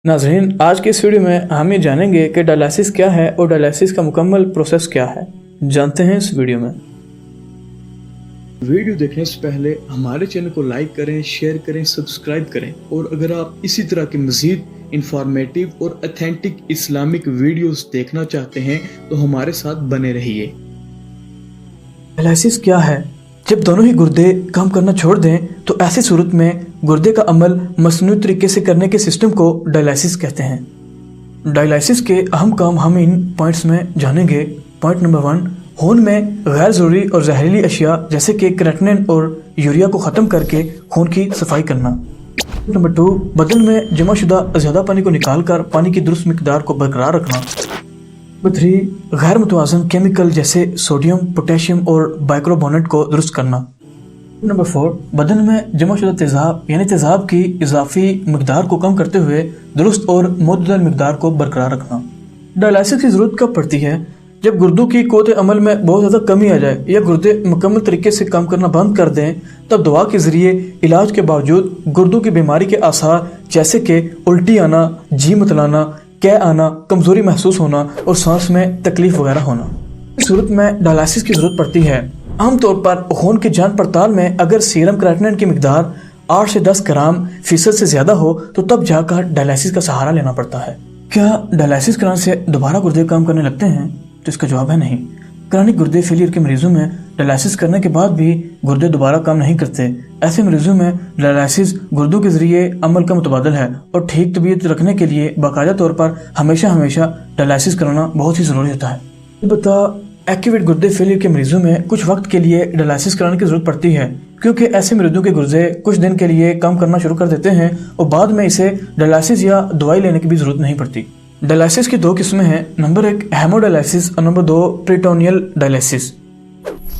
नाज़रीन, आज के इस वीडियो में हम ये जानेंगे कि डायलिसिस क्या है और डायलिसिस का मुकम्मल प्रोसेस क्या है। जानते हैं इस वीडियो में। वीडियो देखने से पहले हमारे चैनल को लाइक करें, शेयर करें, सब्सक्राइब करें और अगर आप इसी तरह के मज़ीद इंफॉर्मेटिव और ऑथेंटिक इस्लामिक वीडियोस देखना चाहते हैं तो हमारे साथ बने रहिए। डायलिसिस क्या है? जब दोनों ही गुर्दे काम करना छोड़ दें तो ऐसी सूरत में गुर्दे का अमल मसनूई तरीके से करने के सिस्टम को डायलिसिस कहते हैं। डायलिसिस के अहम काम हम इन पॉइंट्स में जानेंगे। पॉइंट नंबर 1, खून में गैर ज़रूरी और जहरीली अशिया जैसे कि क्रेटिनिन और यूरिया को ख़त्म करके खून की सफाई करना। नंबर 2, बदन में जमाशुदा ज़्यादा पानी को निकालकर पानी की दुरुस्त मिकदार को बरकरार रखना। नंबर 3, गैर मुतवाज़न केमिकल जैसे सोडियम, पोटेशियम और बाइकार्बोनेट को दुरुस्त करना। नंबर 4, बदन में जमाशुदा तेज़ाब यानी तेज़ाब की इजाफी मिकदार को कम करते हुए दुरुस्त और मुतदल मिकदार को बरकरार रखना। डायलिसिस की ज़रूरत कब पड़ती है? जब गुर्दों की क़ुव्वत अमल में बहुत ज़्यादा कमी आ जाए या गुर्दे मुकम्मल तरीके से काम करना बंद कर दें, तब दवा के ज़रिए इलाज के बावजूद गुर्दों की बीमारी के आसार जैसे कि उल्टी आना, जी मतलाना, कै आना, कमज़ोरी महसूस होना और सांस में तकलीफ वगैरह होना, इस सूरत में डायलिसिस की ज़रूरत पड़ती है। आमतौर पर खून की जांच पड़ताल में अगर सीरम क्रेटिनिन की मिकदार 8 से 10 ग्राम फीसद से ज़्यादा हो तो तब जाकर डायलिसिस का सहारा लेना पड़ता है। क्या डायलिसिस कराने से दोबारा गुर्दे काम करने लगते हैं? तो इसका जवाब है नहीं। क्रॉनिक गुर्दे फेलियर के मरीजों में डायलिसिस करने के बाद भी गुर्दे दोबारा काम नहीं करते। ऐसे मरीजों में डायलिसिस गुर्दों के जरिए अमल का मुतबादल है और ठीक तबीयत रखने के लिए बाकायदा तौर पर हमेशा डायलिसिस कराना बहुत ही ज़रूरी होता है। अलबत्ता एक्यूट गुर्दे फेलियर के मरीजों में कुछ वक्त के लिए डायलिसिस कराने की ज़रूरत पड़ती है, क्योंकि ऐसे मरीजों के गुर्दे कुछ दिन के लिए काम करना शुरू कर देते हैं और बाद में इसे डायलिसिस या दवाई लेने की भी ज़रूरत नहीं पड़ती। डायलिसिस की 2 किस्में हैं। नंबर 1 हेमोडायलिसिस और नंबर 2 पेरिटोनियल डायलिसिस।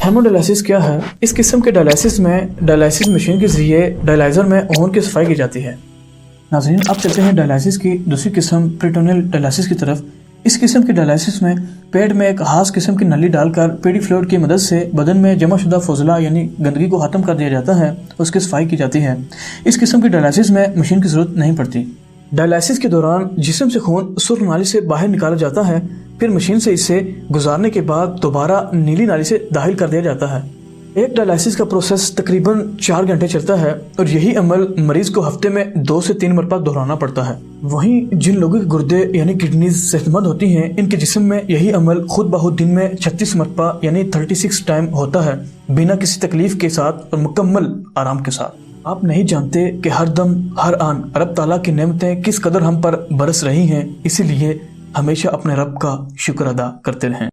हेमोडायलिसिस क्या है? इस किस्म के डायलिसिस में डायलिसिस मशीन के जरिए डायलाइजर में खून की सफाई की जाती है। नाज़रीन, अब चलते हैं डायलिसिस की दूसरी किस्म पेरिटोनियल डायलिसिस की तरफ। इस किस्म की डायलिसिस में पेट में एक खास किस्म की नली डालकर पेडी फ्लूइड की मदद से बदन में जमा शुदा फजला यानी गंदगी को ख़त्म कर दिया जाता है, उसकी सफाई की जाती है। इस किस्म की डायलिसिस में मशीन की ज़रूरत नहीं पड़ती। डायलिसिस के दौरान जिस्म से खून सुर्ख नाली से बाहर निकाला जाता है, फिर मशीन से इसे गुजारने के बाद दोबारा नीली नाली से दाखिल कर दिया जाता है। एक डायलिसिस का प्रोसेस तकरीबन 4 घंटे चलता है और यही अमल मरीज को हफ्ते में 2 से 3 मरतबा दोहराना पड़ता है। वहीं जिन लोगों के गुर्दे यानी किडनीज सेहतमंद होती हैं, इनके जिस्म में यही अमल खुद ब खुद दिन में 36 मरतबा यानी 36 टाइम होता है, बिना किसी तकलीफ के साथ और मुकम्मल आराम के साथ। आप नहीं जानते कि हर दम हर आन रब ताला की नेमतें किस कदर हम पर बरस रही हैं, इसीलिए हमेशा अपने रब का शुक्र अदा करते रहें।